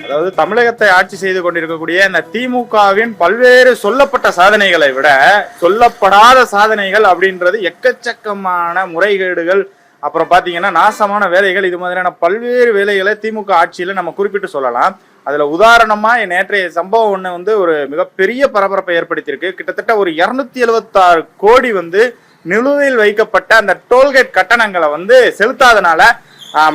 அதாவது தமிழகத்தை ஆட்சி செய்து கொண்டிருக்கக்கூடிய இந்த திமுகவின் பல்வேறு சொல்லப்பட்ட சாதனைகளை விட சொல்லப்படாத சாதனைகள் அப்படின்றது எக்கச்சக்கமான முறைகேடுகள், அப்புறம் பாத்தீங்கன்னா நாசமான வேலைகள், இது மாதிரியான பல்வேறு வேலைகளை திமுக ஆட்சியில நம்ம குறிப்பிட்டு சொல்லலாம். அதுல உதாரணமா நேற்றைய சம்பவம் ஒண்ணு ஒரு மிகப்பெரிய பரபரப்பை ஏற்படுத்தியிருக்கு. கிட்டத்தட்ட ஒரு 276 கோடி நிலுவையில் வைக்கப்பட்ட அந்த டோல்கேட் கட்டணங்களை செலுத்தாதனால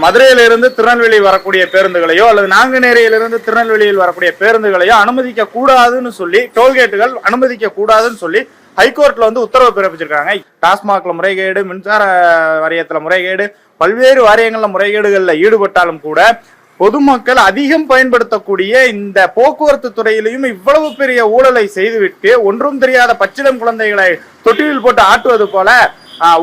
மதுரையிலிருந்து திருநெல்வேலி வரக்கூடிய பேருந்துகளையோ அல்லது நாங்குநேரியிலிருந்து திருநெல்வேலியில் வரக்கூடிய பேருந்துகளையோ அனுமதிக்க கூடாதுன்னு சொல்லி, டோல்கேட்டுகள் அனுமதிக்க கூடாதுன்னு சொல்லி ஹைகோர்ட்ல உத்தரவு பிறப்பிச்சிருக்காங்க. டாஸ்மாக்ல முறைகேடு, மின்சார வாரியத்துல முறைகேடு, பல்வேறு வாரியங்கள்ல முறைகேடுகள்ல ஈடுபட்டாலும் கூட பொதுமக்கள் அதிகம் பயன்படுத்தக்கூடிய இந்த போக்குவரத்து துறையிலையும் இவ்வளவு பெரிய ஊழலை செய்துவிட்டு ஒன்றும் தெரியாத பச்சிளம் குழந்தைகளை தொட்டிலில் போட்டு ஆட்டுவது போல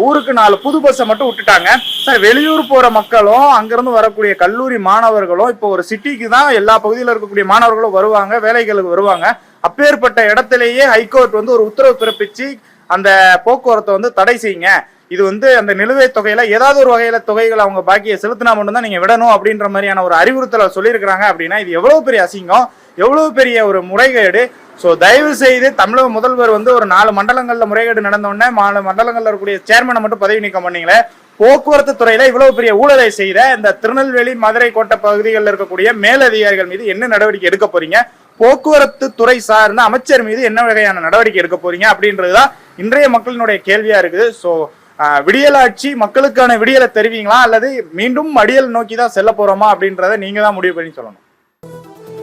ஊருக்கு 4 புது பஸ்ஸை மட்டும் விட்டுட்டாங்க. சார், வெளியூர் போற மக்களும் அங்கிருந்து வரக்கூடிய கல்லூரி மாணவர்களும் இப்போ ஒரு சிட்டிக்கு தான் எல்லா பகுதியில் இருக்கக்கூடிய மாணவர்களும் வருவாங்க, வேலைகளுக்கு வருவாங்க. அப்பேற்பட்ட இடத்திலேயே ஹைகோர்ட் ஒரு உத்தரவு பிறப்பிச்சு அந்த போக்குவரத்தை தடை செய்யுங்க, இது அந்த நிலுவைத் தொகையில ஏதாவது ஒரு வகையில தொகைகளை அவங்க பாக்கியை செலுத்தினா மட்டும்தான் நீங்க விடணும் அப்படின்ற மாதிரியான ஒரு அறிவுறுத்தலை சொல்லியிருக்கிறாங்க. அப்படின்னா இது எவ்வளவு பெரிய அசிங்கம், எவ்வளவு பெரிய ஒரு முறைகேடு. ஸோ தயவு செய்து தமிழக முதல்வர் ஒரு 4 மண்டலங்கள்ல முறைகேடு நடந்த உடனே 4 மண்டலங்கள்ல இருக்கக்கூடிய சேர்மனை மட்டும் பதவி நீக்கம் பண்ணீங்களே, போக்குவரத்து துறையில இவ்வளவு பெரிய ஊழலை செய்த இந்த திருநெல்வேலி, மதுரை கோட்டை பகுதிகளில் இருக்கக்கூடிய மேலதிகாரிகள் மீது என்ன நடவடிக்கை எடுக்க போறீங்க, போக்குவரத்து துறை சார்ந்த அமைச்சர் மீது என்ன வகையான நடவடிக்கை எடுக்க போறீங்க அப்படின்றதுதான் இன்றைய மக்களினுடைய கேள்வியா இருக்குது. ஸோ விடியலாட்சி மக்களுக்கான விடியலை தெரிவிங்களா அல்லது மீண்டும் அடியல் நோக்கி தான் செல்ல போறோமா அப்படின்றத நீங்க தான் முடிவு பண்ணி சொல்லணும்.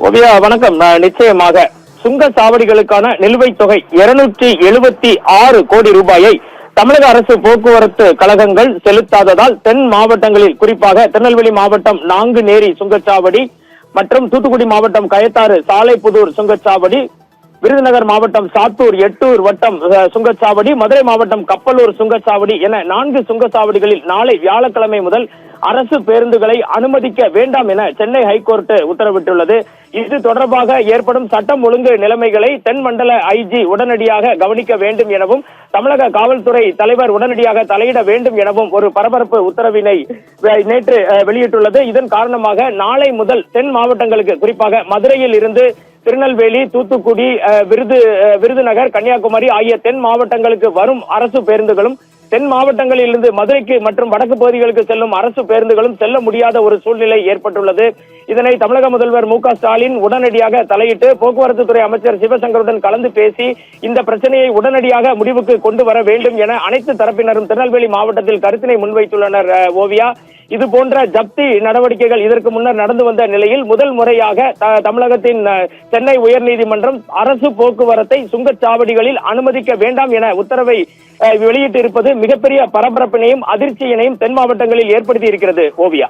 ஓவியா வணக்கம். நிச்சயமாக சுங்க சாவடிகளுக்கான நிலுவைத் தொகை 276 கோடி ரூபாயை தமிழக அரசு போக்குவரத்து கழகங்கள் செலுத்தாததால் தென் மாவட்டங்களில் குறிப்பாக திருநெல்வேலி மாவட்டம் நாங்குநேரி சுங்கச்சாவடி மற்றும் தூத்துக்குடி மாவட்டம் கயத்தாறு சாலைப்புதூர் சுங்கச்சாவடி, விருதுநகர் மாவட்டம் சாத்தூர் எட்டூர் வட்டம் சுங்கச்சாவடி, மதுரை மாவட்டம் கப்பலூர் சுங்கச்சாவடி என 4 சுங்கச்சாவடிகளில் நாளை வியாழக்கிழமை முதல் அரசு பேருந்துகளை அனுமதிக்க வேண்டாம் என சென்னை ஹைகோர்ட் உத்தரவிட்டுள்ளது. இது தொடர்பாக ஏற்படும் சட்டம் ஒழுங்கு நிலைமைகளை தென் மண்டல ஐஜி உடனடியாக கவனிக்க வேண்டும் எனவும் தமிழக காவல்துறை தலைவர் உடனடியாக தலையிட வேண்டும் எனவும் ஒரு பரபரப்பு உத்தரவினை நேற்று வெளியிட்டுள்ளது. இதன் காரணமாக நாளை முதல் தென் மாவட்டங்களுக்கு குறிப்பாக மதுரையில் இருந்து திருநெல்வேலி, தூத்துக்குடி, விருதுநகர், கன்னியாகுமரி ஆகிய தென் மாவட்டங்களுக்கு வரும் அரசு பேருந்துகளும் தென் மாவட்டங்களில் இருந்து மதுரைக்கு மற்றும் வடக்கு பகுதிகளுக்கு செல்லும் அரசு பேருந்துகளும் செல்ல முடியாத ஒரு சூழ்நிலை ஏற்பட்டுள்ளது. இதனை தமிழக முதல்வர் மு க ஸ்டாலின் உடனடியாக தலையிட்டு போக்குவரத்து துறை அமைச்சர் சிவசங்கருடன் கலந்து பேசி இந்த பிரச்சனையை உடனடியாக முடிவுக்கு கொண்டு வர வேண்டும் என அனைத்து தரப்பினரும் திருநெல்வேலி மாவட்டத்தில் கருத்தினை முன்வைத்துள்ளனர். ஓவியா, இது போன்ற ஜப்தி நடவடிக்கைகள் இதற்கு முன்னர் நடந்து வந்த நிலையில் முதல் முறையாக தமிழகத்தின் சென்னை உயர்நீதிமன்றம் அரசு போக்குவரத்தை சுங்கச்சாவடிகளில் அனுமதிக்க வேண்டாம் என உத்தரவை வெளியிட்டு இருப்பது மிகப்பெரிய பரபரப்பினையும் அதிர்ச்சியினையும் தென் மாவட்டங்களில் ஏற்படுத்தி இருக்கிறது. ஓவியா.